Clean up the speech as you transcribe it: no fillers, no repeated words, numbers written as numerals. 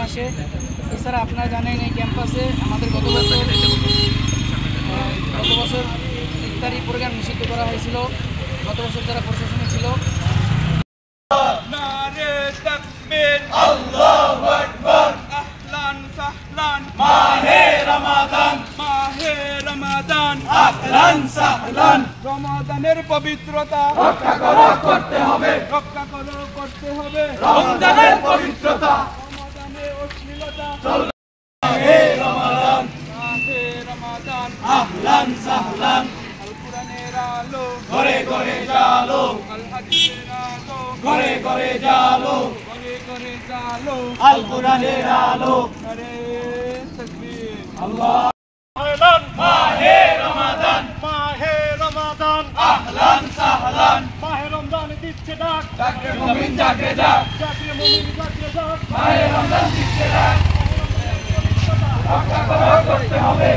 আসে। এছাড়া আপনারা জানেন এই ক্যাম্পাসে আমাদের গত বছর ইফতারি প্রোগ্রাম নিষিদ্ধ করা হয়েছিল। গত বছর যারা প্রশাসনে ছিল। নারে তাকবীর, আল্লাহু আকবার, আহলান সাহলান, মাহে রমাদান, মাহে রমাদান, আহলান সাহলান। রমাদানের পবিত্রতা রক্ষা করতে হবে, রক্ষা করতে হবে। রমজানের পবিত্রতা, রমাদানের অশ্লীলতা চলবে। মাহে রমাদান, মাহে রমাদান, আহলান সাহলান। আল কুরআনের আলো ঘরে ঘরে জালো, আল হাদিসের আলো ঘরে ঘরে জালো, ঘরে ঘরে জালো, আল কুরআনের আলো। নারে তাকবীর, আল্লাহ আহলান, মাহে রমাদান, মাহে রমাদান, আহলান সাহলান। মাহে রমজান দিচ্ছে ডাক, জাগরে মুমিন জাগরে ডাক, জাগরে মুমিন জাগরে ডাক। মাহে রমজান দিচ্ছে ডাক, রক্ষা করতে হবে।